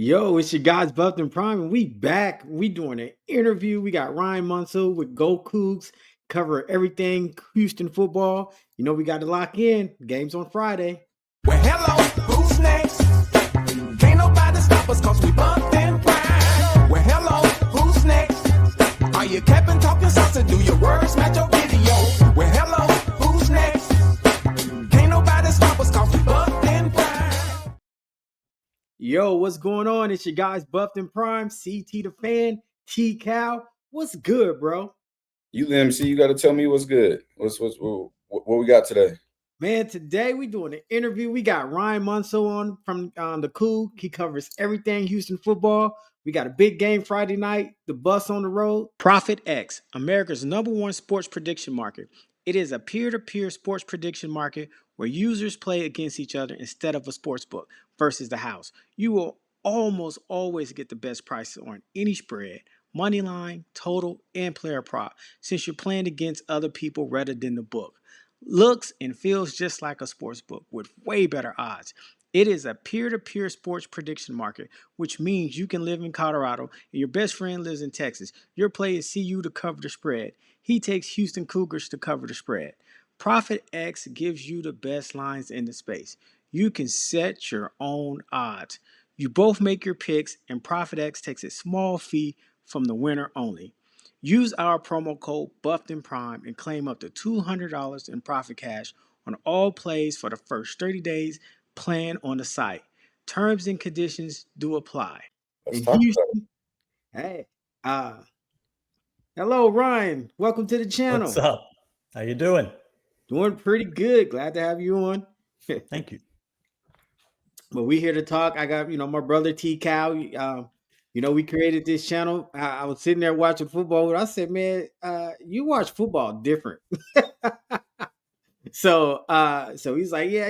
Yo, it's your guys Buffed and Prime, and we back. We doing an interview. We got Ryan Monceaux with GoCoogs, cover everything Houston football. You know we got to lock in. Games on Friday. Well, hello, who's next? Can't nobody stop us cause we bumped and prime. Well, hello, who's next? Are you capping, talking salsa? Do your words match your video? Well, hello, who's next? Can't nobody stop us cause we bumped and prime. Yo, what's going on? It's your guys Buffed and Prime, CT the Fan, T Cal. What's good, bro? You the MC, you got to tell me what's good. What we got today? Man, today we doing an interview. We got Ryan Monceaux on from the Cool. He covers everything Houston football. We got a big game Friday night, the bus on the road. Profit X, America's #1 sports prediction market. It is a peer-to-peer sports prediction market where users play against each other instead of a sports book versus the house. You will almost always get the best prices on any spread, money line, total, and player prop since you're playing against other people rather than the book. Looks and feels just like a sports book with way better odds. It is a peer-to-peer sports prediction market, which means you can live in Colorado and your best friend lives in Texas. Your players see you to cover the spread. He takes Houston Cougars to cover the spread. Profit X gives you the best lines in the space. You can set your own odds. You both make your picks, and Profit X takes a small fee from the winner only. Use our promo code BuffedandPrime and claim up to $200 in profit cash on all plays for the first 30 days playing on the site. Terms and conditions do apply. Let's talk about it. Hey, hello Ryan. Welcome to the channel. What's up? How you doing? Doing pretty good. Glad to have you on. Thank you. But we here to talk. I got my brother T Cal. We created this channel. I was sitting there watching football. I said, man, you watch football different. So he's like, yeah,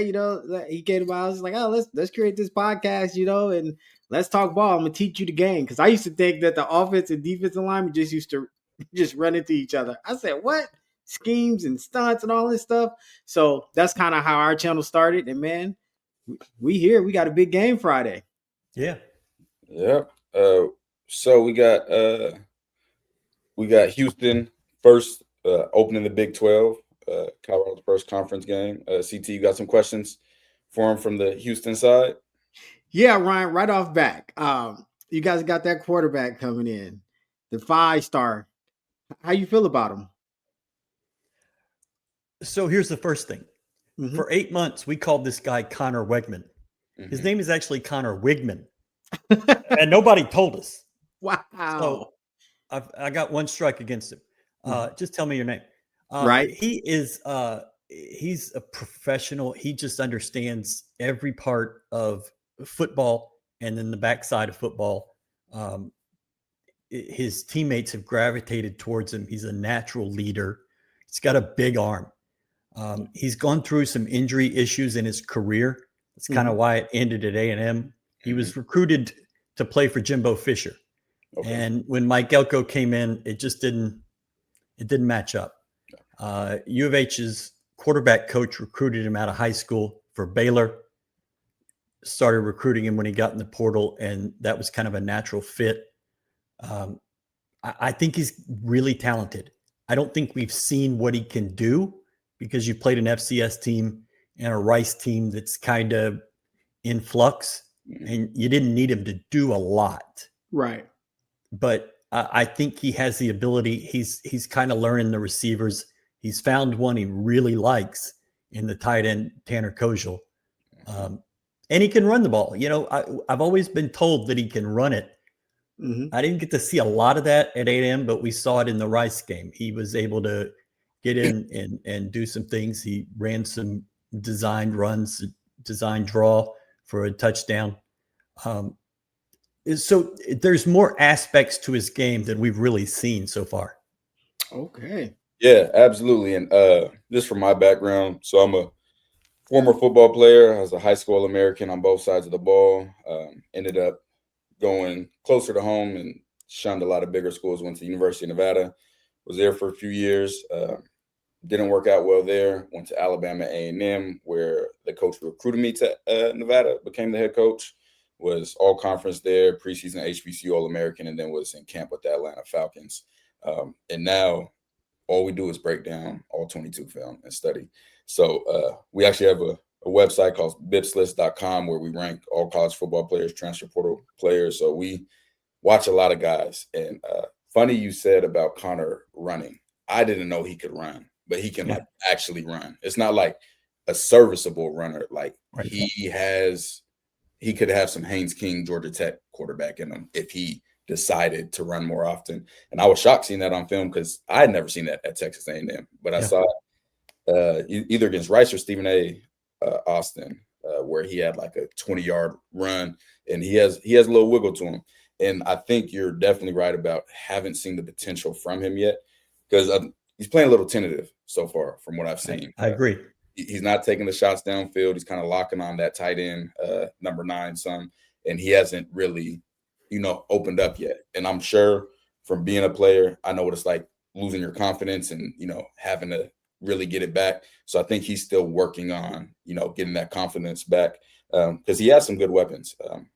he came to my house. He's like, oh, let's create this podcast, and let's talk ball. I'm gonna teach you the game because I used to think that the offense and defensive linemen just used to just run into each other. I said, what? Schemes and stunts and all this stuff. So that's kind of how our channel started. And man, we got a big game Friday. Yeah. Yep. So we got Houston first opening the Big 12. Colorado's first conference game. CT, you got some questions for him from the Houston side? Yeah, Ryan, right off back. You guys got that quarterback coming in, the 5-star. How you feel about him? So here's the first thing. Mm-hmm. For 8 months, we called this guy Connor Wegman. Mm-hmm. His name is actually Connor Wigman. And nobody told us. Wow. So I got one strike against him. Just tell me your name. Right. He's a professional. He just understands every part of football and then the backside of football. His teammates have gravitated towards him. He's a natural leader. He's got a big arm. He's gone through some injury issues in his career. That's kind of why it ended at A&M. He was recruited to play for Jimbo Fisher. Okay. And when Mike Elko came in, it didn't match up. U of H's quarterback coach recruited him out of high school for Baylor, started recruiting him when he got in the portal, and that was kind of a natural fit. I think he's really talented. I don't think we've seen what he can do because you played an FCS team and a Rice team that's kind of in flux, and you didn't need him to do a lot. Right. But I think he has the ability. He's kind of learning the receivers. He's found one he really likes in the tight end, Tanner Koziel. And he can run the ball. I've always been told that he can run it. Mm-hmm. I didn't get to see a lot of that at A&M, but we saw it in the Rice game. He was able to get in and do some things. He ran some designed runs, designed draw for a touchdown. So there's more aspects to his game than we've really seen so far. Okay. Yeah, absolutely. And just from my background, so I'm a former football player. I was a high school American on both sides of the ball. Ended up going closer to home and shunned a lot of bigger schools. Went to the University of Nevada. Was there for a few years. Didn't work out well there. Went to Alabama A&M, where the coach who recruited me to Nevada became the head coach. was all conference there, preseason HBCU All-American, and then was in camp with the Atlanta Falcons. And now all we do is break down all 22 film and study. So we actually have a website called bipslist.com where we rank all college football players, transfer portal players. So we watch a lot of guys. And funny you said about Connor running. I didn't know he could run, but he can like actually run. It's not like a serviceable runner. Like he could have some Haynes King, Georgia Tech quarterback in him if he decided to run more often. And I was shocked seeing that on film because I had never seen that at Texas A&M. But I saw either against Rice or Stephen A. Austin, where he had like a 20-yard run, and he has a little wiggle to him. And I think you're definitely right about haven't seen the potential from him yet because he's playing a little tentative so far from what I've seen. I agree. He's not taking the shots downfield. He's kind of locking on that tight end, number 9 some, and he hasn't really, opened up yet. And I'm sure from being a player, I know what it's like losing your confidence and, having to really get it back. So I think he's still working on, getting that confidence back because he has some good weapons.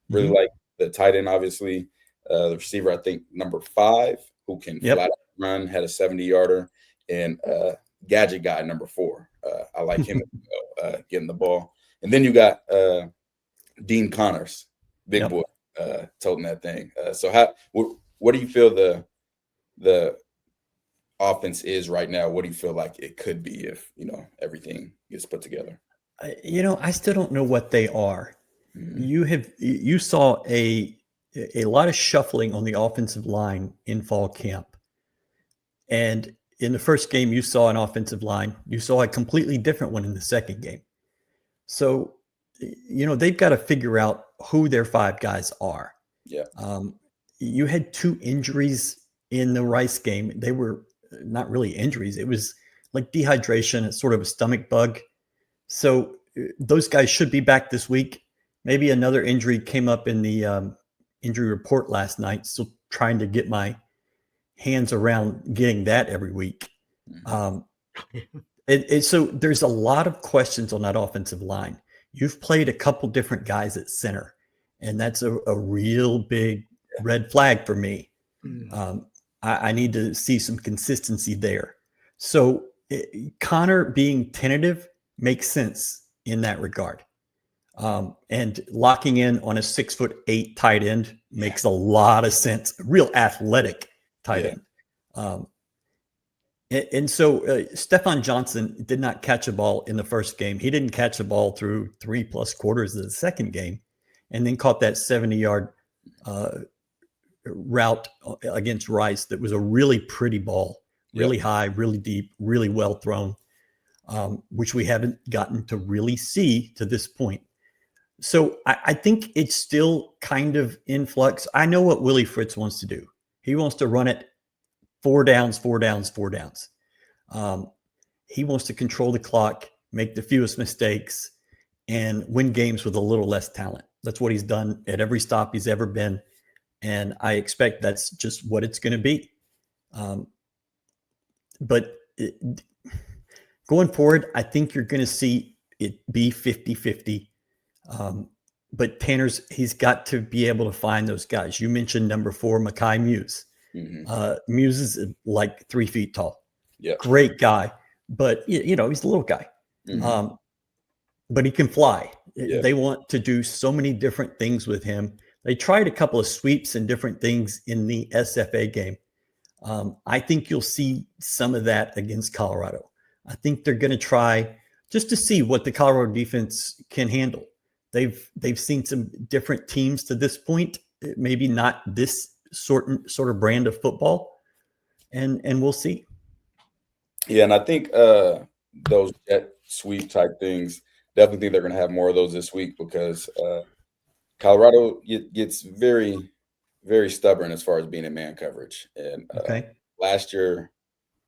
Really like the tight end, obviously. The receiver, I think, number 5, who can flat run, had a 70-yarder, and gadget guy, number 4. I like him getting the ball. And then you got Dean Connors, big boy, toting that thing. So what do you feel the offense is right now? What do you feel like it could be if, everything gets put together? I still don't know what they are. You saw a lot of shuffling on the offensive line in fall camp. And in the first game, you saw an offensive line. You saw a completely different one in the second game. So, they've got to figure out who their 5 guys are. Yeah. You had 2 injuries in the Rice game. They were not really injuries. It was like dehydration. It's sort of a stomach bug. So those guys should be back this week. Maybe another injury came up in the injury report last night. Still trying to get my hands around getting that every week. So there's a lot of questions on that offensive line. You've played a couple different guys at center, and that's a real big red flag for me. I need to see some consistency there. So Connor being tentative makes sense in that regard. And locking in on a 6'8" tight end makes a lot of sense. Real athletic tight end. And so Stephon Johnson did not catch a ball in the first game. He didn't catch a ball through 3+ quarters of the second game, and then caught that 70-yard route against Rice. That was a really pretty ball, really high, really deep, really well thrown, which we haven't gotten to really see to this point. So I think it's still kind of in flux. I know what Willie Fritz wants to do. He wants to run it 4 downs, 4 downs, 4 downs. He wants to control the clock, make the fewest mistakes, and win games with a little less talent. That's what he's done at every stop he's ever been. And I expect that's just what it's going to be. But going forward, I think you're going to see it be 50-50. But he's got to be able to find those guys. You mentioned number 4, Mekhi Muse. Muse is like 3 feet tall. Great guy, but he's a little guy. But he can fly. They want to do so many different things with him. They tried a couple of sweeps and different things in the SFA game. I think you'll see some of that against Colorado. I think they're going to try just to see what the Colorado defense can handle. They've seen some different teams to this point, maybe not this sort of brand of football, and we'll see. Yeah, and I think those jet sweep type things, definitely think they're going to have more of those this week because Colorado gets very, very stubborn as far as being in man coverage. And last year,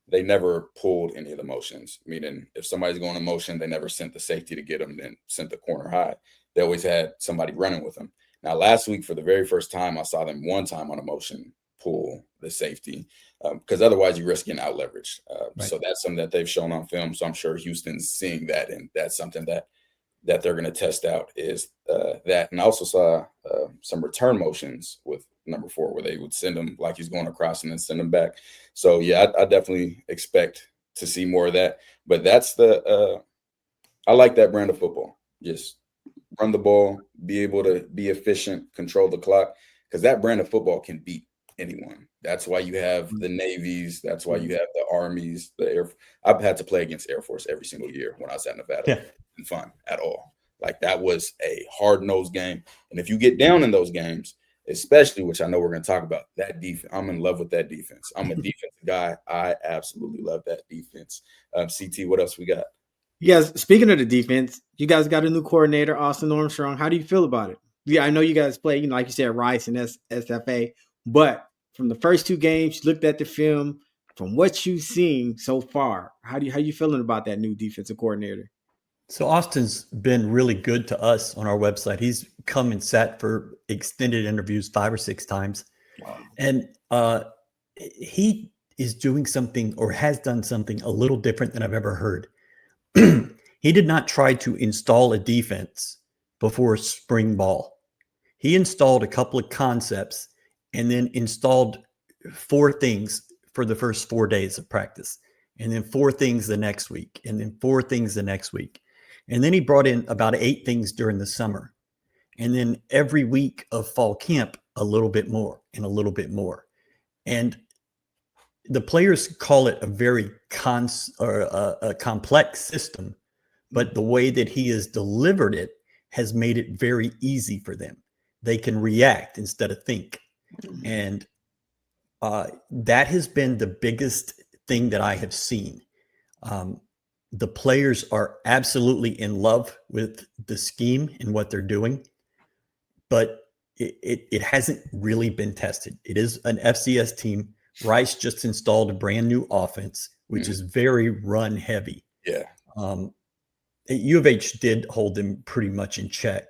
they never pulled any of the motions, meaning if somebody's going in motion, they never sent the safety to get them, then sent the corner high. They always had somebody running with them. Now, last week, for the very first time, I saw them one time on a motion pull the safety because otherwise you risk getting out leveraged. So that's something that they've shown on film. So I'm sure Houston's seeing that, and that's something that that they're going to test out is that. And I also saw some return motions with number 4 where they would send him like he's going across and then send him back. So, yeah, I definitely expect to see more of that. But that's I like that brand of football. Just run the ball, be able to be efficient, control the clock, because that brand of football can beat anyone. That's why you have the Navies. That's why you have the Armies, the Air. I've had to play against Air Force every single year when I was at Nevada. Yeah. And fun at all. Like that was a hard-nosed game. And if you get down in those games, especially, which I know we're going to talk about, that defense, I'm in love with that defense. I'm a defensive guy. I absolutely love that defense. CT, what else we got? Yes, speaking of the defense, you guys got a new coordinator, Austin Armstrong. How do you feel about it? Yeah, I know you guys play, like you said, Rice and SFA, but from the first 2 games, you looked at the film, from what you've seen so far, how you feeling about that new defensive coordinator? So Austin's been really good to us on our website. He's come and sat for extended interviews 5 or 6 times. Wow. And he is doing something or has done something a little different than I've ever heard. He did not try to install a defense before spring ball. He installed a couple of concepts and then installed 4 things for the first 4 days of practice, and then 4 things the next week, and then 4 things the next week. And then he brought in about 8 things during the summer. And then every week of fall camp, a little bit more and a little bit more. And the players call it a very a complex system, but the way that he has delivered it has made it very easy for them. They can react instead of think. And that has been the biggest thing that I have seen. The players are absolutely in love with the scheme and what they're doing, but it hasn't really been tested. It is an FCS team. Rice just installed a brand new offense, which is very run heavy. Yeah. U of H did hold them pretty much in check,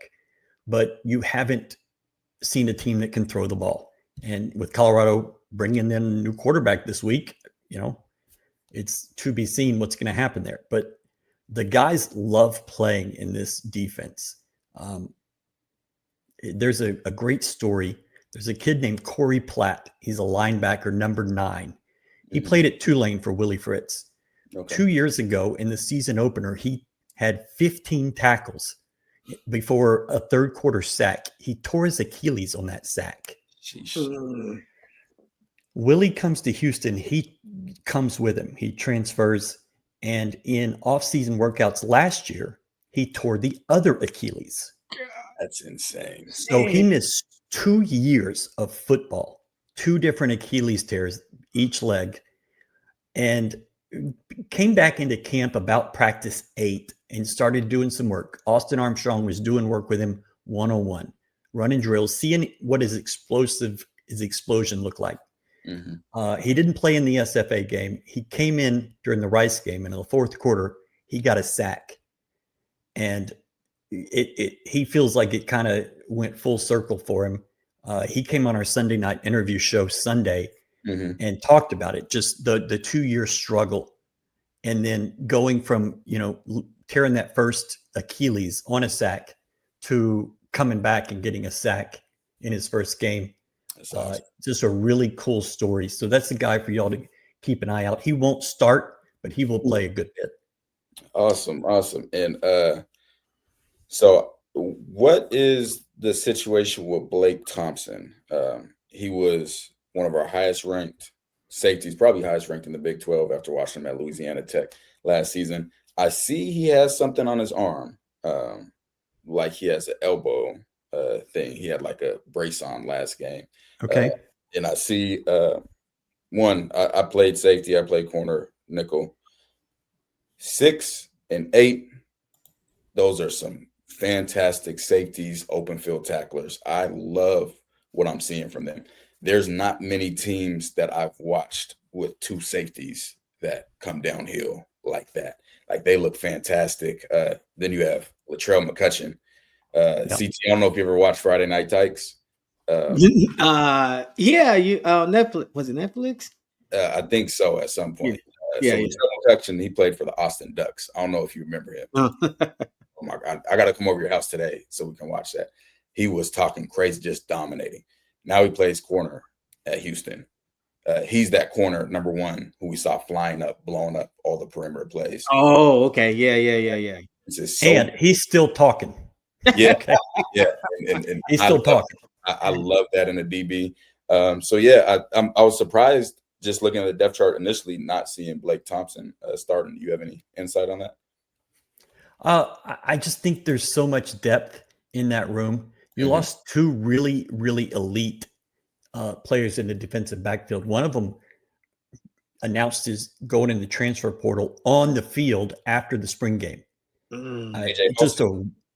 but you haven't seen a team that can throw the ball. And with Colorado bringing in a new quarterback this week, it's to be seen what's going to happen there. But the guys love playing in this defense. There's a great story. There's a kid named Corey Platt. He's a linebacker, number 9. He played at Tulane for Willie Fritz. Okay. 2 years ago in the season opener, he had 15 tackles before a 3rd quarter sack. He tore his Achilles on that sack. Willie comes to Houston. He comes with him. He transfers. And in off-season workouts last year, he tore the other Achilles. That's insane. So he missed 2 years of football, 2 different Achilles tears, each leg, and came back into camp about practice 8 and started doing some work. Austin Armstrong was doing work with him one-on-one, running drills, seeing what his explosion looked like. He didn't play in the SFA game. He came in during the Rice game, and in the 4th quarter, he got a sack. And he feels like it kind of went full circle for him. He came on our Sunday night interview show Sunday and talked about it, just the 2-year struggle. And then going from, tearing that first Achilles on a sack to coming back and getting a sack in his first game. Awesome. Just a really cool story. So that's the guy for y'all to keep an eye out. He won't start, but he will play a good bit. Awesome. And so what is the situation with Blake Thompson? He was one of our highest ranked safeties, probably highest ranked in the Big 12 after watching him at Louisiana Tech last season. I see he has something on his arm, like he has an elbow thing. He had like a brace on last game. Okay. And I see I played safety, I played corner, nickel. 6 and 8, those are some fantastic safeties, open field tacklers. I love what I'm seeing from them. There's not many teams that I've watched with 2 safeties that come downhill like that. Like they look fantastic. Then you have Latrell McCutcheon. CT, I don't know if you ever watched Friday Night Tykes. Netflix. Was it Netflix? I think so at some point. Latrell McCutcheon, he played for the Austin Ducks. I don't know if you remember him. oh my God, I got to come over your house today so we can watch that. He was talking crazy, just dominating. Now he plays corner at Houston. He's that corner, number one, who we saw flying up, blowing up all the perimeter plays. Oh, okay. Yeah. It's just so, And he's still talking. yeah, Okay. yeah. And He's still talking. I love that in a DB. So yeah, I was surprised just looking at the depth chart initially, not seeing Blake Thompson starting. Do you have any insight on that? I just think there's so much depth in that room. You lost two really, really elite players in the defensive backfield. One of them announced his going in the transfer portal on the field after the spring game.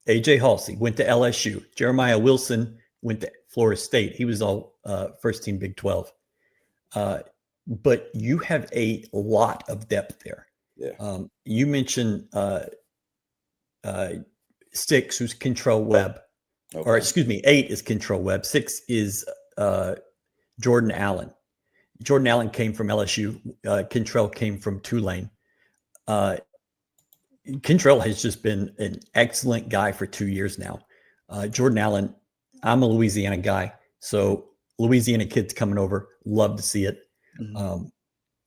AJ Halsey went to LSU. Jeremiah Wilson went to Florida State. He was all first team Big 12. But you have a lot of depth there. Yeah. You mentioned 6, who's Kentrell Webb. Okay. Or excuse me, 8 is Kentrell Webb. 6 is Jordan Allen. Jordan Allen came from LSU. Kentrell came from Tulane. Kentrell has just been an excellent guy for 2 years now. Jordan Allen, I'm a Louisiana guy, so Louisiana kids coming over, love to see it.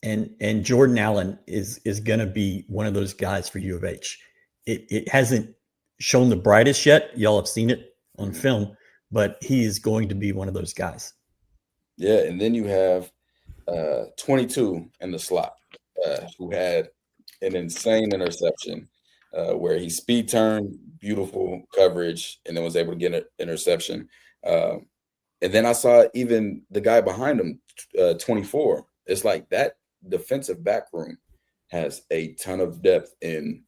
And Jordan Allen is going to be one of those guys for U of H. It hasn't shown the brightest yet. Y'all have seen it on film, but he is going to be one of those guys. Yeah, and then you have 22 in the slot, who had an insane interception where he speed turned, beautiful coverage, and then was able to get an interception. And then I saw even the guy behind him, 24. It's like that defensive back room has a ton of depth in.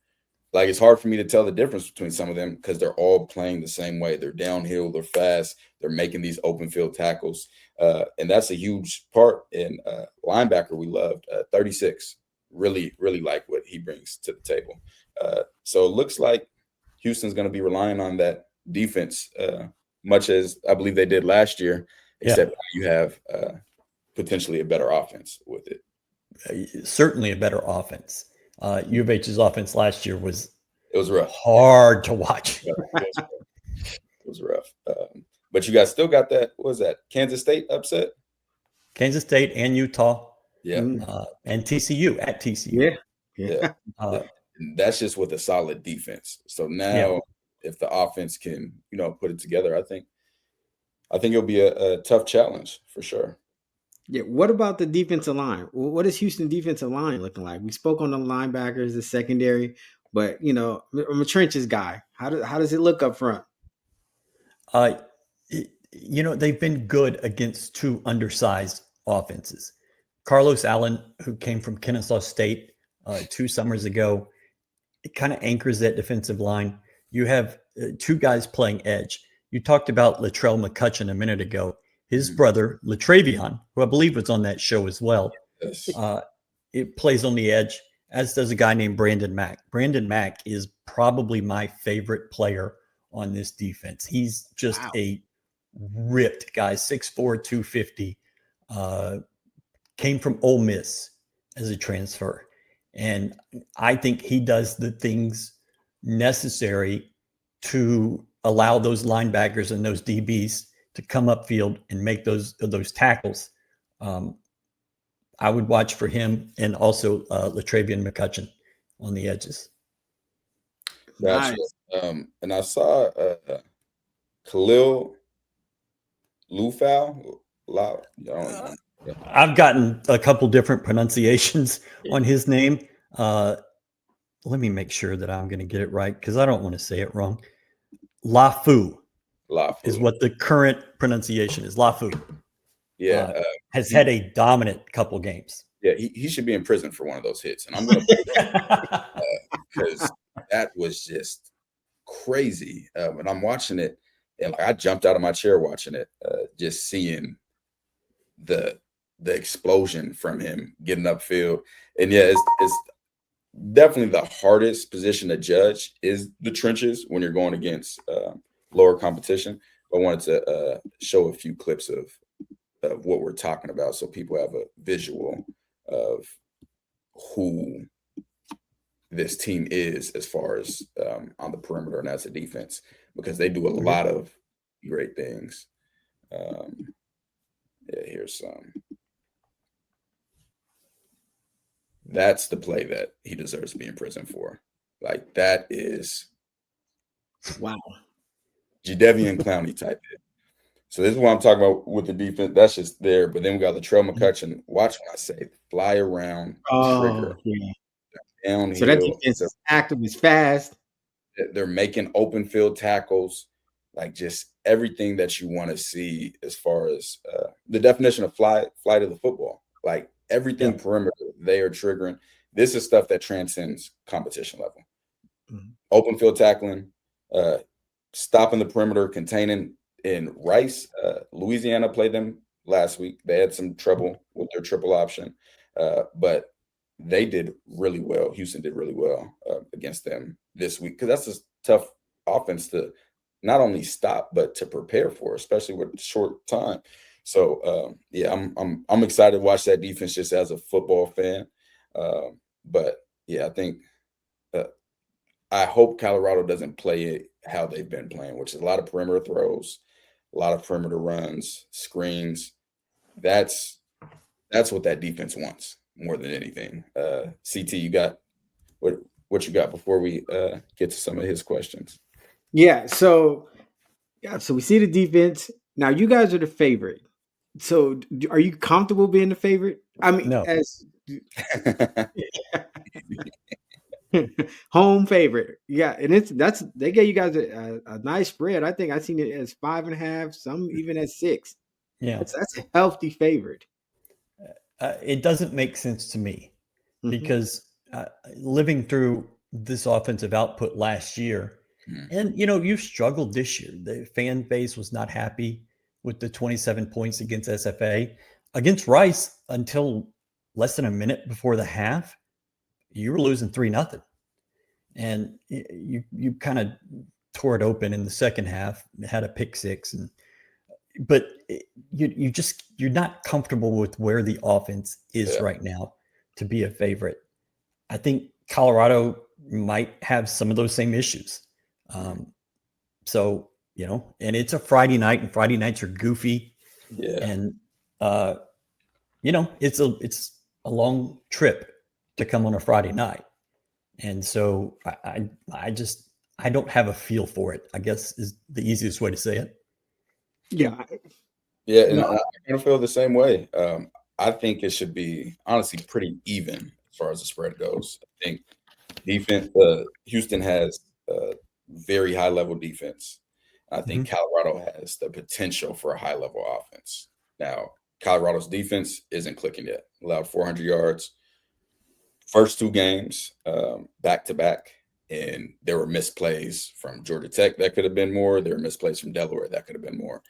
Like, it's hard for me to tell the difference between some of them because they're all playing the same way. They're downhill, they're fast, they're making these open field tackles. And that's a huge part in linebacker we loved, 36. Really, really like what he brings to the table. So it looks like Houston's going to be relying on that defense much as I believe they did last year, except you have potentially a better offense with it. Certainly a better offense. U of H's offense last year was rough, hard to watch. It was rough. But you guys still got that. What was that? Kansas State upset? Kansas State and Utah. Yeah. And TCU at TCU. Yeah. That's just with a solid defense. So now if the offense can, put it together, I think it'll be a tough challenge for sure. Yeah. What about the defensive line? What is Houston defensive line looking like? We spoke on the linebackers, the secondary, but I'm a trenches guy. How does it look up front? They've been good against two undersized offenses. Carlos Allen, who came from Kennesaw State 2 summers ago, it kind of anchors that defensive line. You have 2 guys playing edge. You talked about Latrell McCutcheon a minute ago. His brother, Latravion, who I believe was on that show as well, it plays on the edge, as does a guy named Brandon Mack. Brandon Mack is probably my favorite player on this defense. He's just a ripped guy, 6'4", 250, came from Ole Miss as a transfer. And I think he does the things necessary to allow those linebackers and those DBs to come upfield and make those tackles. I would watch for him and also Latravion McCutcheon on the edges. Gotcha. And I saw Khalil Lufau. I've gotten a couple different pronunciations on his name. Let me make sure that I'm going to get it right because I don't want to say it wrong. Lafu is what the current pronunciation is. Lafu. Yeah. Has had a dominant couple games. Yeah, he should be in prison for one of those hits. And I'm going to because that was just crazy. When I'm watching it, and I jumped out of my chair watching it, just seeing the explosion from him getting upfield. And yeah, it's definitely the hardest position to judge is the trenches when you're going against lower competition. I wanted to show a few clips of what we're talking about so people have a visual of who this team is as far as on the perimeter and as a defense, because they do a lot of great things. Here's some. That's the play that he deserves to be in prison for. Like, that is wow. Jadeveon Clowney type hit. So this is what I'm talking about with the defense. That's just there. But then we got Latrell McCutcheon. Watch when I say fly around trigger. Yeah. Downhill. So that defense is active, is fast. They're making open field tackles, like just everything that you want to see as far as the definition of flight of the football. Like everything perimeter, they are triggering. This is stuff that transcends competition level. Open field tackling, stopping the perimeter, containing. In Rice, Louisiana played them last week. They had some trouble with their triple option, but they did really well. Houston did really well against them this week, because that's a tough offense to not only stop but to prepare for, especially with short time. So I'm excited to watch that defense just as a football fan. But yeah, I think I hope Colorado doesn't play it how they've been playing, which is a lot of perimeter throws, a lot of perimeter runs, screens. That's what that defense wants more than anything. CT, you got what you got before we get to some of his questions? Yeah, so we see the defense. Now you guys are the favorite. So are you comfortable being the favorite? I mean, No. as home favorite. Yeah, and they gave you guys a nice spread. I think I've seen it as 5.5, some even as 6. Yeah, that's a healthy favorite. It doesn't make sense to me because living through this offensive output last year, and you struggled this year. The fan base was not happy with the 27 points against SFA. Against Rice, until less than a minute before the half, you were losing 3-0, and you kind of tore it open in the second half. Had a pick six, but you're not comfortable with where the offense is right now to be a favorite. I think Colorado might have some of those same issues. So, and it's a Friday night, and Friday nights are goofy. Yeah. And, it's a long trip to come on a Friday night. And so I don't have a feel for it, I guess is the easiest way to say it. Yeah. Yeah. And I kind of feel the same way. I think it should be honestly pretty even as far as the spread goes. I think defense, Houston has very high level defense. I think Colorado has the potential for a high level offense. Now, Colorado's defense isn't clicking yet. Allowed 400 yards. First 2 games back to back, and there were misplays from Georgia Tech that could have been more. There were misplays from Delaware that could have been more.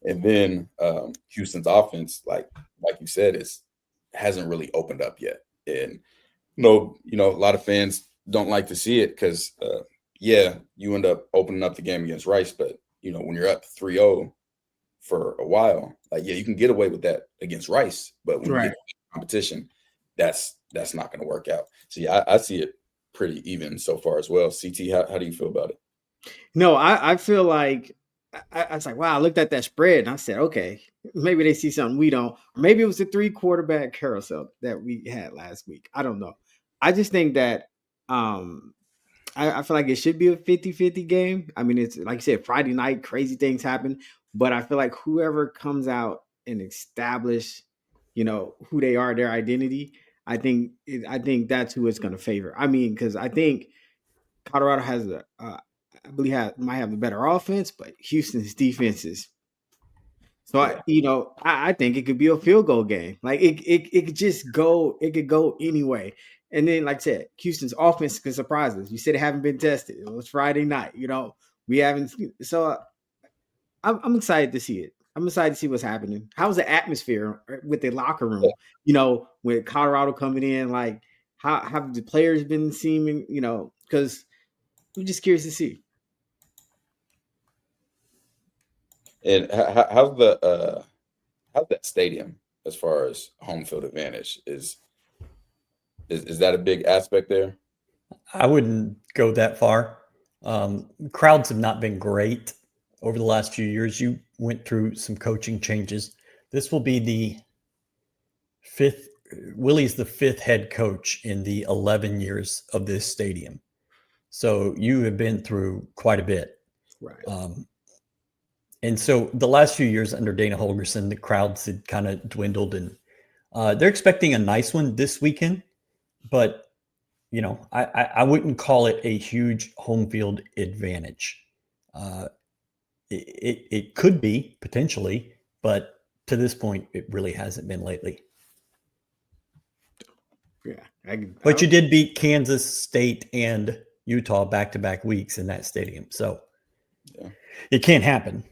And then Houston's offense, like you said, hasn't really opened up yet. And a lot of fans don't like to see it because, you end up opening up the game against Rice, but when you're up 3-0 for a while, you can get away with that against Rice, but when you get competition, that's not going to work out. So I see it pretty even so far as well. CT, how do you feel about it? No, I feel like I was like, wow, I looked at that spread and I said, okay, maybe they see something we don't. Or maybe it was the 3 quarterback carousel that we had last week. I don't know. I just think that I feel like it should be a 50-50 game. I mean, it's like you said, Friday night, crazy things happen. But I feel like whoever comes out and establish, who they are, their identity, I think that's who it's going to favor. I mean, because I think Colorado has I believe might have a better offense, but Houston's defense is. So I think it could be a field goal game. Like it could just go. It could go anyway. And then, like I said, Houston's offense can surprise us. You said it haven't been tested. It was Friday night. We haven't. So I'm excited to see it. I'm excited to see what's happening. How's the atmosphere with the locker room? With Colorado coming in, like how have the players been seeming? Because I'm just curious to see. And how's that stadium as far as home field advantage? Is that a big aspect there? I wouldn't go that far. Crowds have not been great over the last few years. You went through some coaching changes. This will be the fifth. Willie's the fifth head coach in the 11 years of this stadium. So you have been through quite a bit. Right. And so the last few years under Dana Holgerson, the crowds had kind of dwindled, and they're expecting a nice one this weekend. But, I wouldn't call it a huge home field advantage. It could be potentially, but to this point, it really hasn't been lately. Yeah. But you did beat Kansas State and Utah back-to-back weeks in that stadium. So it can't happen.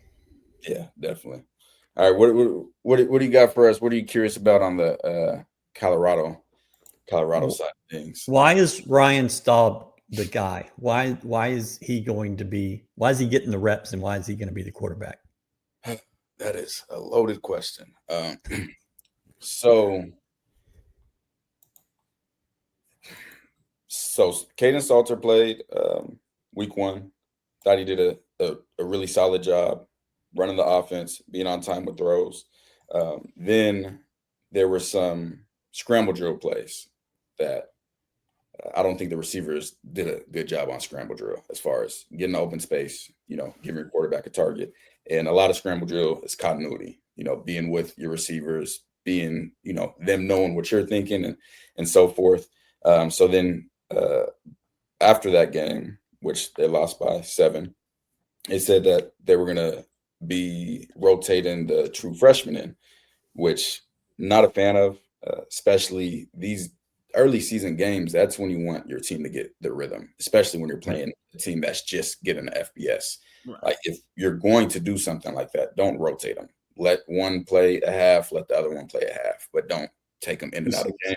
Yeah, definitely. All right, what do you got for us? What are you curious about on the Colorado side of things? Why is Ryan Staub the guy? Why is he getting the reps, and why is he going to be the quarterback? That is a loaded question. So Caden Salter played week 1. Thought he did a really solid job running the offense, being on time with throws. Then there were some scramble drill plays that I don't think the receivers did a good job on scramble drill as far as getting the open space, giving your quarterback a target. And a lot of scramble drill is continuity, being with your receivers, being, them knowing what you're thinking and so forth. So then after that game, which they lost by 7, they said that they were going to be rotating the true freshmen in, which not a fan of, especially these early season games. That's when you want your team to get the rhythm, especially when you're playing a team that's just getting the FBS. Right. Like if you're going to do something like that, don't rotate them. Let one play a half, let the other one play a half, but don't take them in and out of the game,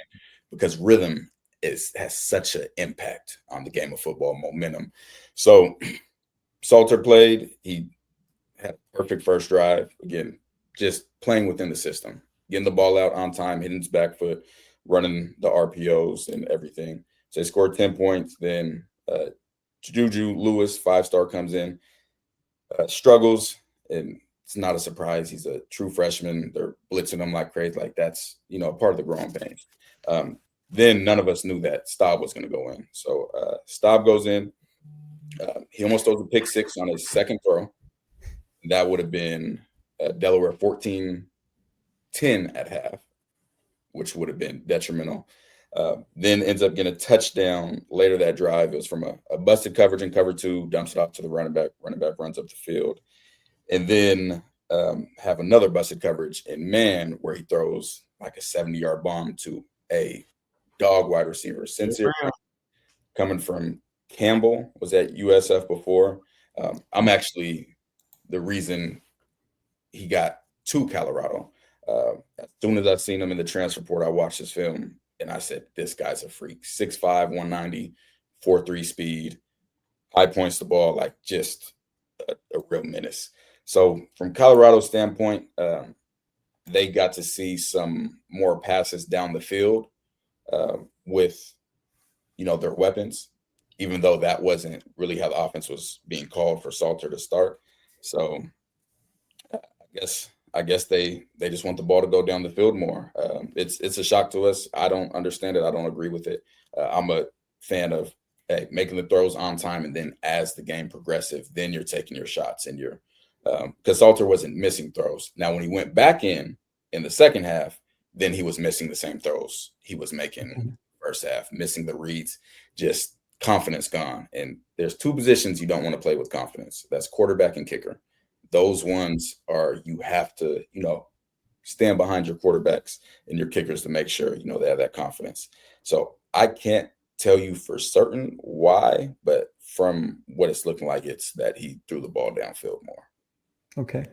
because rhythm has such an impact on the game of football, momentum. So Salter played. He had a perfect first drive. Again, just playing within the system, getting the ball out on time, hitting his back foot, running the RPOs and everything. So they scored 10 points. Then Juju Lewis, 5-star, comes in, struggles, and it's not a surprise. He's a true freshman. They're blitzing him like crazy. Like that's, part of the growing pains. Then none of us knew that Staub was going to go in. So Staub goes in. He almost throws a pick 6 on his second throw. That would have been Delaware 14-10 at half, which would have been detrimental. Then ends up getting a touchdown later that drive. It was from a busted coverage in cover 2, dumps it off to the running back. Running back runs up the field. And then have another busted coverage in man where he throws like a 70-yard bomb to a dog wide receiver. Sincere, coming from Campbell, was at USF before. I'm actually the reason he got to Colorado. As soon as I seen him in the transfer portal, I watched his film and I said, this guy's a freak. 6'5", 190, 4.3 speed, high points the ball, like just a real menace. So from Colorado's standpoint, they got to see some more passes down the field with, their weapons, even though that wasn't really how the offense was being called for Salter to start. So I guess they just want the ball to go down the field more. It's a shock to us. I don't understand it. I don't agree with it. I'm a fan of making the throws on time, and then as the game progresses, then you're taking your shots, and you're because Salter wasn't missing throws. Now, when he went back in the second half, then he was missing the same throws he was making first half, missing the reads, just confidence gone. And there's 2 positions you don't want to play with confidence. That's quarterback and kicker. Those ones are, you have to, stand behind your quarterbacks and your kickers to make sure, they have that confidence. So I can't tell you for certain why, but from what it's looking like, it's that he threw the ball downfield more. Okay.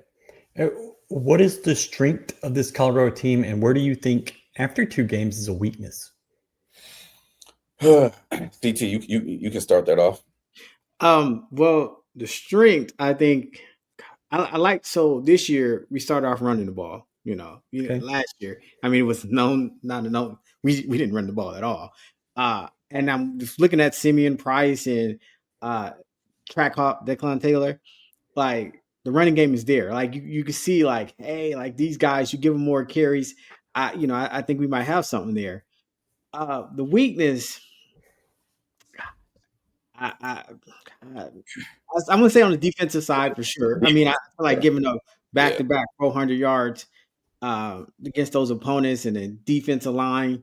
What is the strength of this Colorado team, and where do you think after 2 games is a weakness? CT, you can start that off. Well, the strength, I think, I like. So this year we started off running the ball. Last year, I mean, it was not known. We didn't run the ball at all. And I'm just looking at Simeon Price and track hop Declan Taylor. Like the running game is there. Like you can see, like, hey, like these guys, you give them more carries. I think we might have something there. The weakness, I, I, I I'm gonna say on the defensive side for sure. I mean, I feel like Yeah. giving up back Yeah. to back 400 yards against those opponents and then defensive line.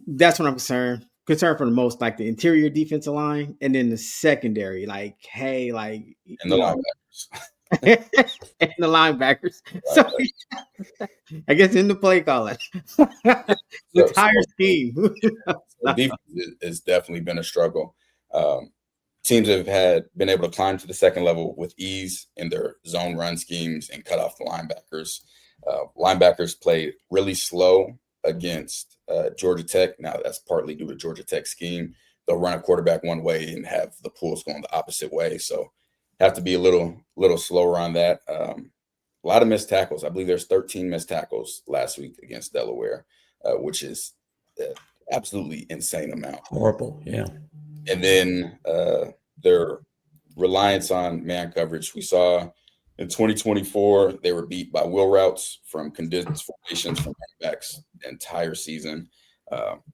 That's what I'm concerned for the most, like the interior defensive line and then the secondary. Like, hey, like And the linebackers. and the linebackers. So Right. I guess in the play calling, the So entire scheme. defense has definitely been a struggle. Teams have been able to climb to the second level with ease in their zone run schemes and cut off the linebackers. Linebackers played really slow against Georgia Tech. Now that's partly due to Georgia Tech's scheme. They'll run a quarterback one way and have the pulls going the opposite way. So have to be a little slower on that. A lot of missed tackles. I believe there's 13 missed tackles last week against Delaware, which is absolutely insane amount. Horrible, yeah. And then their reliance on man coverage. We saw in 2024, they were beat by wheel routes from condensed formations from running backs the entire season.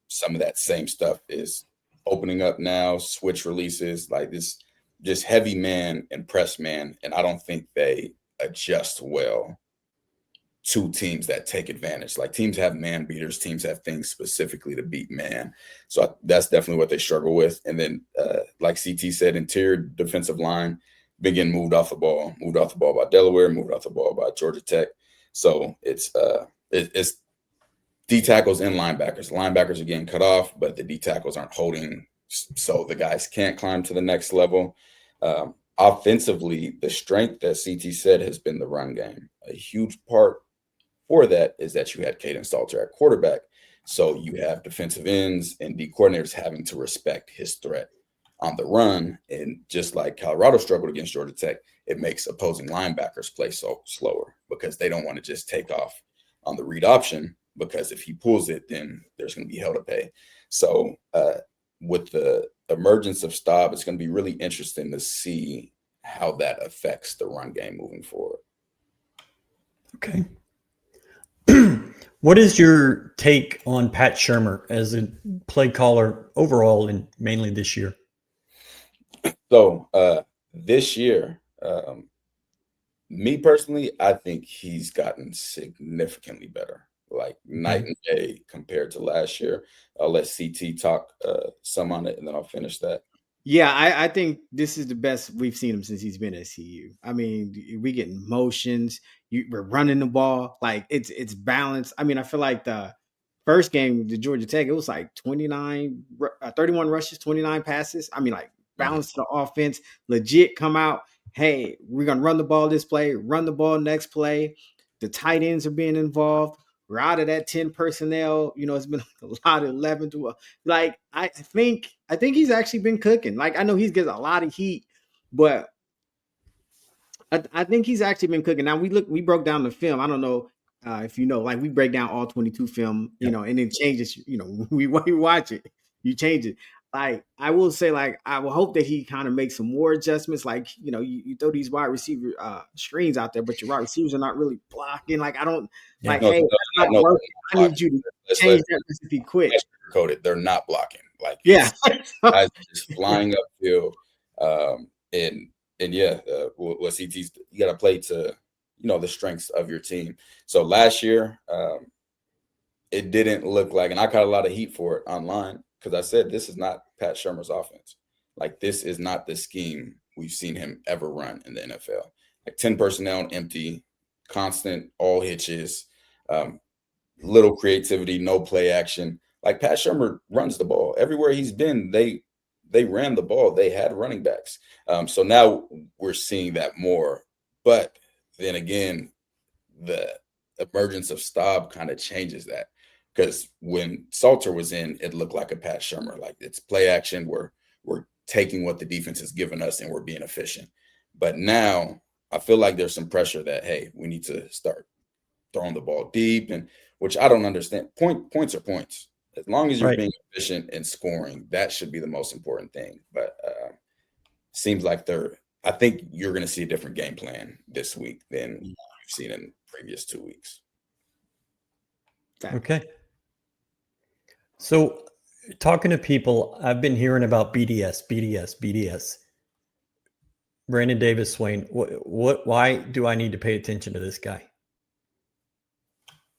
Some of that same stuff is opening up now, switch releases, like this, just heavy man and press man. And I don't think they adjust well to teams that take advantage. Like teams have man beaters, teams have things specifically to beat man. So that's definitely what they struggle with. And then, like CT said, interior defensive line been getting moved off the ball by Delaware, moved off the ball by Georgia Tech. So it's D tackles and linebackers. Linebackers are getting cut off, but the D tackles aren't holding, so the guys can't climb to the next level. Offensively, the strength that CT said has been the run game. A huge part for that is that you had Caden Salter at quarterback. So you have defensive ends and D coordinators having to respect his threat on the run. And just like Colorado struggled against Georgia Tech, it makes opposing linebackers play so slower because they don't want to just take off on the read option, because if he pulls it, then there's going to be hell to pay. So with the emergence of Staub, it's going to be really interesting to see how that affects the run game moving forward. Okay. What is your take on Pat Shurmur as a play caller overall and mainly this year? So this year, me personally, I think he's gotten significantly better, like night and day compared to last year. I'll let CT talk some on it, and then I'll finish that. Yeah, I think this is the best we've seen him since he's been at CU. I mean, we getting motions. We're running the ball. Like it's balanced. I mean, I feel like the first game, the Georgia Tech, it was like 31 rushes, 29 passes. I mean, like balance the offense, legit come out. Hey, we're going to run the ball this play, run the ball next play. The tight ends are being involved. We're out of that 10 personnel. You know, it's been a lot of 11 to like, I think he's actually been cooking. Like, I know he's getting a lot of heat, but I think he's actually been cooking. Now we broke down the film. I don't know if you know, like we break down all 22 film, you know, and then changes, you know, we watch it, you change it. Like, I will say, like, I will hope that he kind of makes some more adjustments. Like, you know, you throw these wide receiver screens out there, but your wide receivers are not really blocking. Like, I don't like, hey, that's not working. I need you to change that recipe quick. Coded, they're not blocking. Like, yeah, guys just flying upfield. And yeah, what CT's, you got to play to, you know, the strengths of your team. So last year, it didn't look like, and I caught a lot of heat for it online, because I said, this is not Pat Shurmur's offense. Like, this is not the scheme we've seen him ever run in the NFL. Like 10 personnel empty, constant, all hitches, little creativity, no play action. Like, Pat Shurmur runs the ball. Everywhere he's been, they ran the ball. They had running backs. So now we're seeing that more. But then again, the emergence of Staub kind of changes that. Because when Salter was in, it looked like a Pat Shurmur. Like, it's play action. We're taking what the defense has given us and we're being efficient. But now I feel like there's some pressure that, hey, we need to start throwing the ball deep, and which I don't understand. Points are points. As long as you're Right. being efficient and scoring, that should be the most important thing. But seems like I think you're going to see a different game plan this week than you've seen in previous 2 weeks. Okay. So, talking to people, I've been hearing about BDS. Brandon Davis Swain. Why do I need to pay attention to this guy?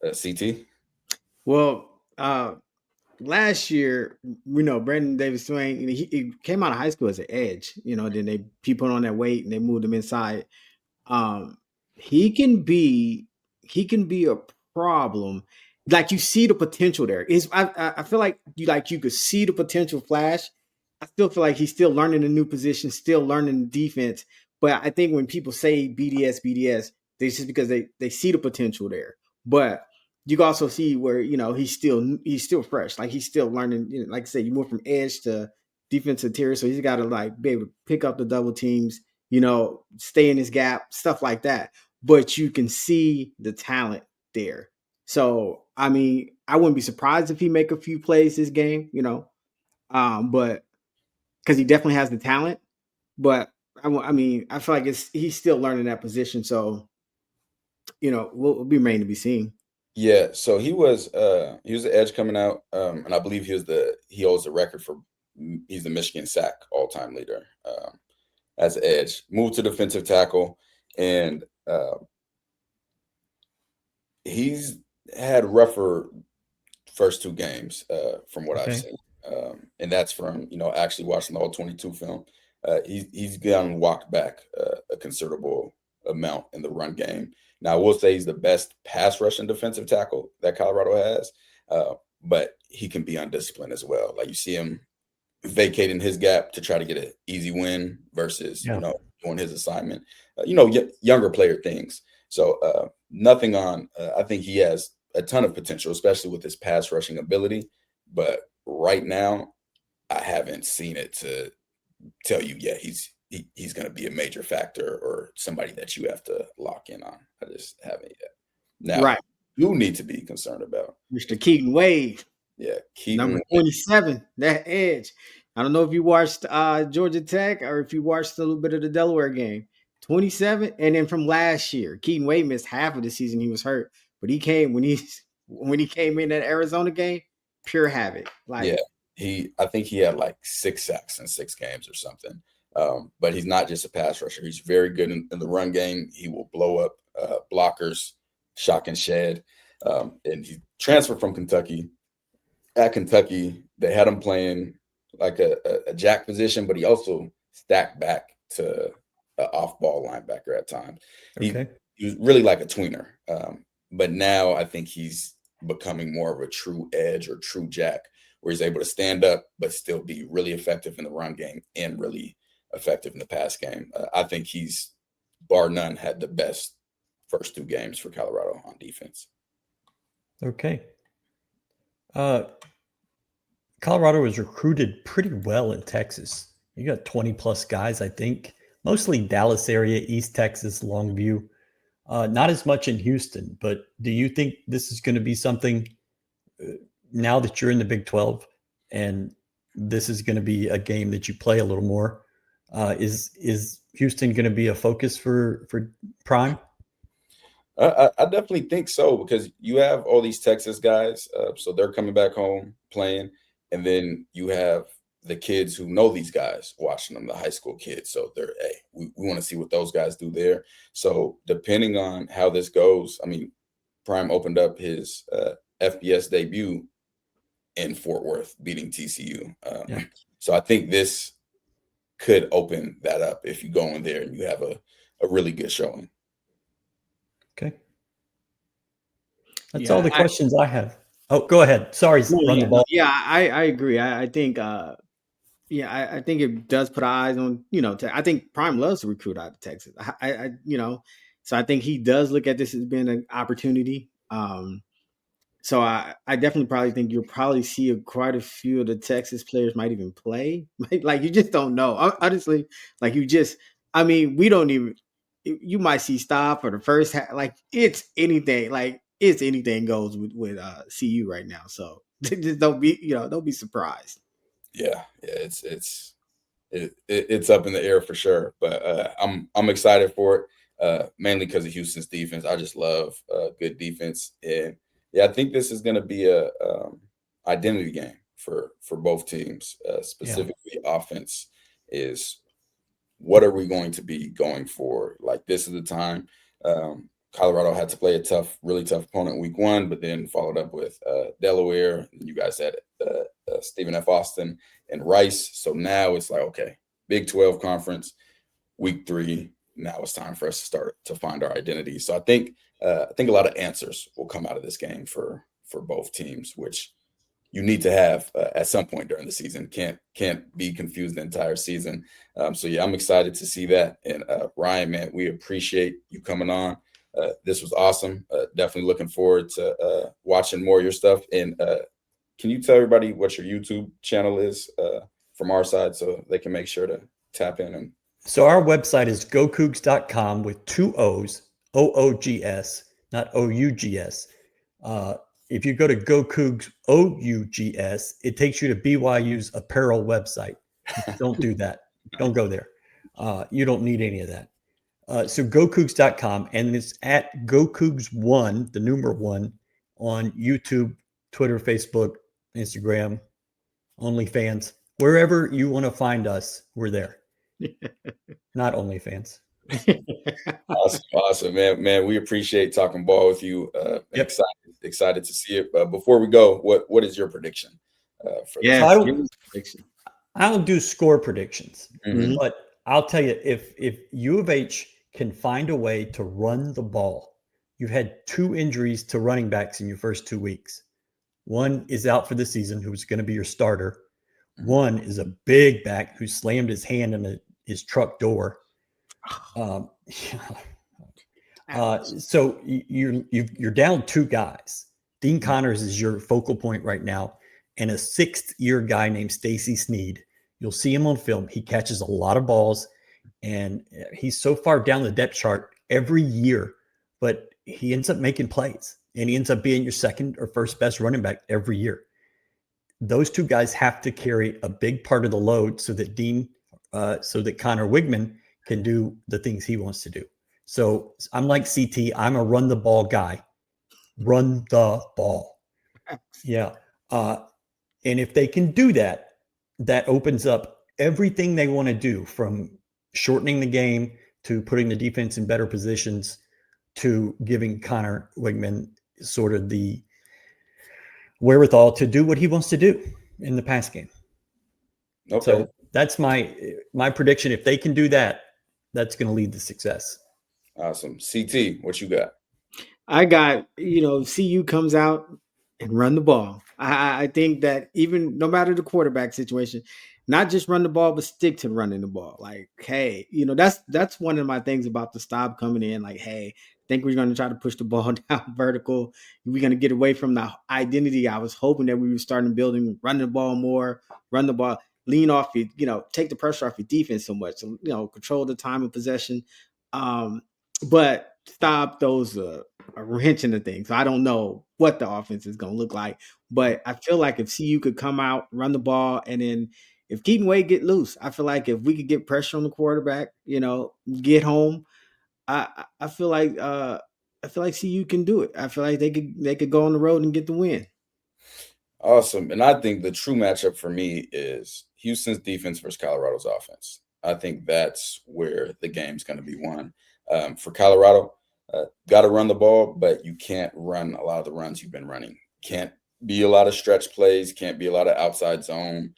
CT? Well, last year, Brandon Davis Swain, he came out of high school as an edge. Then he put on that weight and they moved him inside. Um, he can be a problem. Like you see the potential there. I feel like you could see the potential flash. I still feel like he's still learning a new position, still learning defense. But I think when people say BDS, it's just because they see the potential there. But you can also see where he's still fresh. Like he's still learning. Like I said, you move from edge to defensive tier, so he's got to like be able to pick up the double teams. Stay in his gap, stuff like that. But you can see the talent there. So I mean, I wouldn't be surprised if he make a few plays this game. But because he definitely has the talent. But I mean, I feel like he's still learning that position. So we'll be remain to be seen. Yeah, so he was the edge coming out, and I believe he holds the record for he's the Michigan sack all-time leader as edge. Moved to defensive tackle, and he's had rougher first 2 games from what I've seen, and that's from actually watching the all 22 film. He's gotten walked back a considerable amount in the run game. Now, I will say he's the best pass rushing defensive tackle that Colorado has, but he can be undisciplined as well. Like you see him vacating his gap to try to get an easy win versus doing his assignment. Younger player things. So nothing on. I think he has a ton of potential, especially with his pass rushing ability. But right now, I haven't seen it to tell you, he's going to be a major factor or somebody that you have to lock in on. I just haven't yet. Now, right. You need to be concerned about Mr. Keaton Wade. Yeah, Keaton Number Wade. 27, that edge. I don't know if you watched Georgia Tech or if you watched a little bit of the Delaware game. 27, and then from last year, Keaton Wade missed half of the season. He was hurt, but he came when he came in that Arizona game, pure havoc. I think he had like 6 sacks in 6 games or something. But he's not just a pass rusher. He's very good in the run game. He will blow up blockers, shock and shed. And he transferred from Kentucky. At Kentucky, they had him playing like a jack position, but he also stacked back to an off-ball linebacker at times. Okay. He was really like a tweener. But now I think he's becoming more of a true edge or true jack, where he's able to stand up but still be really effective in the run game and really effective in the pass game. I think he's, bar none, had the best first 2 games for Colorado on defense. Okay. Colorado was recruited pretty well in Texas. You got 20 plus guys, I think, mostly Dallas area, East Texas, Longview. Not as much in Houston, but do you think this is going to be something now that you're in the Big 12 and this is going to be a game that you play a little more? Is Houston going to be a focus for Prime? I definitely think so, because you have all these Texas guys, so they're coming back home playing, and then you have the kids who know these guys watching them, the high school kids. So we want to see what those guys do there. So depending on how this goes, I mean, Prime opened up his FBS debut in Fort Worth, beating TCU. So I think this could open that up if you go in there and you have a really good showing. Okay. That's all the questions I have. Oh, go ahead. Sorry, run the ball. Yeah, I agree. I think I think it does put eyes on, I think Prime loves to recruit out of Texas. So I think he does look at this as being an opportunity. So I definitely probably think you'll probably see quite a few of the Texas players might even play. Like you just don't know. Honestly, we don't even, you might see Staff for the first half. Like it's anything. Like it's anything goes with CU right now. So just don't be surprised. Yeah, it's up in the air for sure. But I'm excited for it. Mainly because of Houston's defense. I just love good defense, and yeah, I think this is going to be a identity game for both teams. Specifically, offense is what are we going to be going for? Like this is the time. Colorado had to play a really tough opponent week 1, but then followed up with Delaware. And you guys had Stephen F. Austin and Rice. So now it's like, okay, Big 12 conference, week 3. Now it's time for us to start to find our identity. So I think a lot of answers will come out of this game for both teams, which you need to have at some point during the season. Can't be confused the entire season. So yeah, I'm excited to see that. And Ryan, man, we appreciate you coming on. This was awesome. Definitely looking forward to watching more of your stuff. And can you tell everybody what your YouTube channel is from our side so they can make sure to tap in? And so our website is GoCoogs.com with 2 O's, OOGS, not OUGS. If you go to GoCoogs, OUGS, it takes you to BYU's apparel website. Don't do that. Don't go there. You don't need any of that. So GoCoogs.com, and it's at GoCoogs1, the number 1, on YouTube, Twitter, Facebook, Instagram, OnlyFans. Wherever you want to find us, we're there. Not OnlyFans. Awesome, man. We appreciate talking ball with you. Yep. Excited to see it. Before we go, what is your prediction for this? So I don't do score predictions, but I'll tell you, if U of H can find a way to run the ball, you've had 2 injuries to running backs in your first 2 weeks. One is out for the season, who's going to be your starter. One is a big back who slammed his hand in his truck door. So you're down 2 guys. Dean Connors is your focal point right now, and a 6th-year guy named Stacy Sneed. You'll see him on film. He catches a lot of balls, and he's so far down the depth chart every year, but he ends up making plays, and he ends up being your second or first best running back every year. Those 2 guys have to carry a big part of the load so that Connor Wigman can do the things he wants to do. So I'm like CT. I'm a run the ball guy. Run the ball. Yeah. And if they can do that, that opens up everything they want to do, from shortening the game to putting the defense in better positions to giving Connor Wigman sort of the wherewithal to do what he wants to do in the pass game. Okay. So that's my prediction. If they can do that, that's going to lead to success. Awesome. CT, what you got? I got, CU comes out and run the ball. I think that even no matter the quarterback situation, not just run the ball, but stick to running the ball. Like, hey, that's one of my things about the stop coming in. Like, hey, I think we're going to try to push the ball down vertical. We're going to get away from the identity I was hoping that we were starting building, run the ball more, run the ball, lean off your, take the pressure off your defense so much, control the time of possession. But stop those a wrench in the thing. So I don't know what the offense is going to look like, but I feel like if CU could come out, run the ball, and then if Keaton Wade get loose, I feel like if we could get pressure on the quarterback, get home, I feel like CU can do it. I feel like they could go on the road and get the win. Awesome. And I think the true matchup for me is Houston's defense versus Colorado's offense. I think that's where the game's going to be won. For Colorado, got to run the ball, but you can't run a lot of the runs you've been running. Can't be a lot of stretch plays, can't be a lot of outside zone.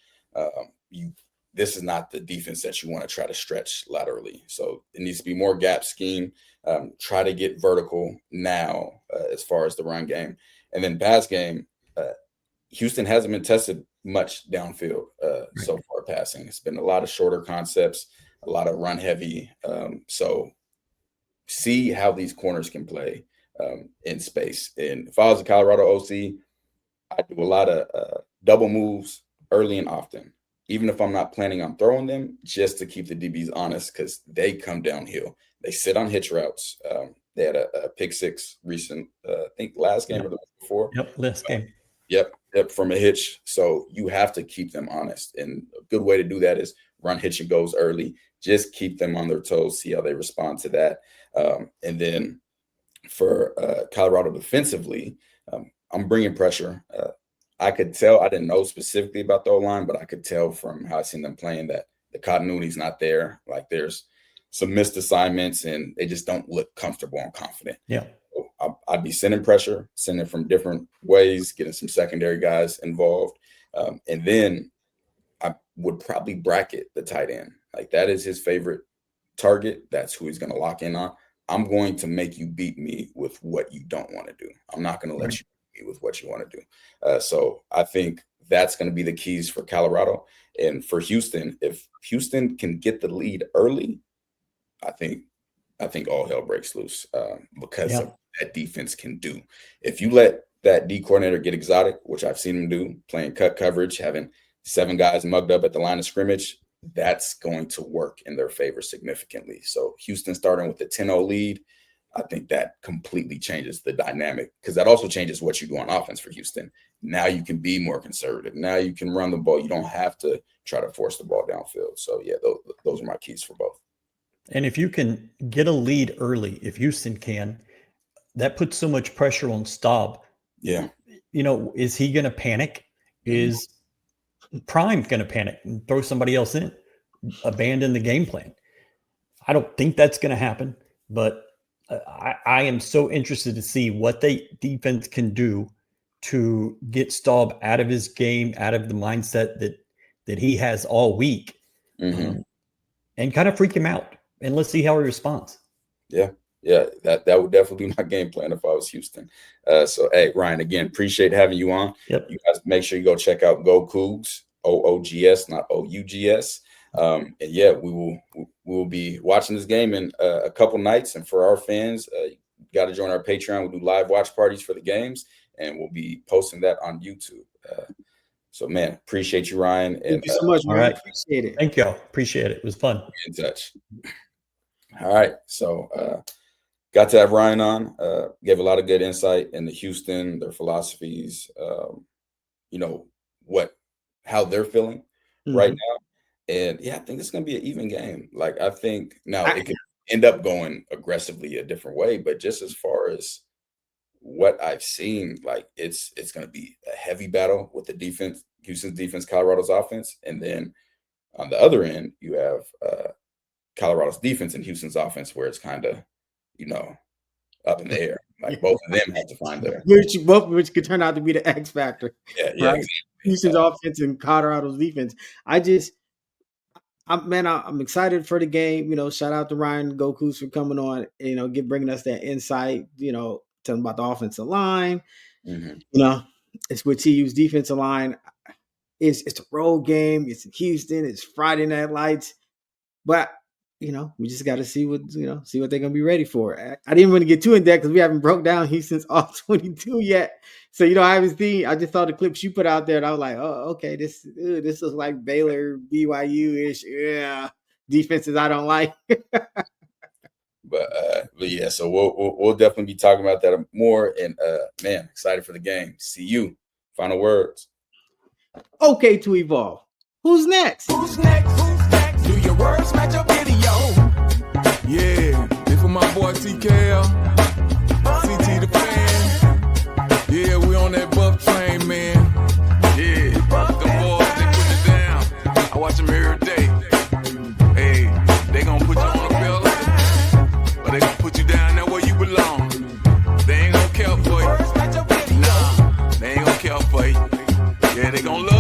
This is not the defense that you want to try to stretch laterally. So it needs to be more gap scheme. Try to get vertical now as far as the run game. And then pass game, Houston hasn't been tested much downfield so far passing. It's been a lot of shorter concepts, a lot of run heavy. So see how these corners can play in space. And if I was a Colorado OC, I do a lot of double moves early and often, even if I'm not planning on throwing them, just to keep the DBs honest, because they come downhill. They sit on hitch routes. They had a pick six recent, I think last game or the week before. Yep, last game. Yep, from a hitch. So you have to keep them honest. And a good way to do that is run hitch and goes early. Just keep them on their toes, see how they respond to that. And then for Colorado defensively, I'm bringing pressure. I could tell, I didn't know specifically about the O-line, but I could tell from how I seen them playing that the continuity's not there. Like there's some missed assignments and they just don't look comfortable and confident. Yeah. So I'd be sending pressure, sending from different ways, getting some secondary guys involved. And then I would probably bracket the tight end. Like that is his favorite target. That's who he's going to lock in on. I'm going to make you beat me with what you don't want to do. I'm not going to let you beat me with what you want to do. So I think that's going to be the keys for Colorado. And for Houston, if Houston can get the lead early, I think all hell breaks loose because of what that defense can do. If you let that D coordinator get exotic, which I've seen him do, playing cut coverage, having 7 guys mugged up at the line of scrimmage, that's going to work in their favor significantly. So Houston starting with the 10-0 lead, I think that completely changes the dynamic because that also changes what you do on offense for Houston. Now you can be more conservative. Now you can run the ball. You don't have to try to force the ball downfield. So, yeah, those are my keys for both. And if you can get a lead early, if Houston can, that puts so much pressure on Staub. Yeah. Is he going to panic? Is Prime going to panic and throw somebody else in, abandon the game plan? I don't think that's going to happen, but I am so interested to see what the defense can do to get Staub out of his game, out of the mindset that he has all week, and kind of freak him out. And let's see how he responds. Yeah, that would definitely be my game plan if I was Houston. So, hey, Ryan, again, appreciate having you on. Yep. You guys make sure you go check out GoCoogs, OOGS, not OUGS. And yeah, we will be watching this game in a couple nights. And for our fans, you got to join our Patreon. We'll do live watch parties for the games, and we'll be posting that on YouTube. So, man, appreciate you, Ryan. And, thank you so much, man. All right. Appreciate it. Thank y'all. Appreciate it. It was fun. In touch. All right. So, got to have Ryan on. Gave a lot of good insight into Houston, their philosophies, how they're feeling right now. And, yeah, I think it's going to be an even game. Like, I think now it could end up going aggressively a different way. But just as far as what I've seen, like, it's going to be a heavy battle with the defense, Houston's defense, Colorado's offense. And then on the other end, you have Colorado's defense and Houston's offense, where it's kind of, up in the air. Like both of them have to find their which could turn out to be the X factor. Yeah, right? Exactly. Houston's offense and Colorado's defense. I'm excited for the game. Shout out to Ryan GoCoogs for coming on. Bringing us that insight. Telling about the offensive line. It's with TU's defensive line. It's a road game. It's in Houston. It's Friday Night Lights. But we just got to see what they're gonna be ready for. I didn't want to get too in depth because we haven't broke down Houston's all 22 yet. So I haven't seen. I just saw the clips you put out there, and I was like, oh, okay, this looks like Baylor, BYU ish. Yeah, defenses I don't like. But yeah, so we'll definitely be talking about that more. And man, excited for the game. See you. Final words. Okay, to evolve. Who's next? Who's next? Do your words match your video? Yeah, this for my boy TKL, CT the fan. Yeah, we on that buff train, man. Yeah, the boys, they put it down. I watch them every day. Hey, they gonna put you on a bill, but they gonna put you down there where you belong. They ain't gonna care for you. Nah, they ain't gonna care for you. Yeah, they gonna love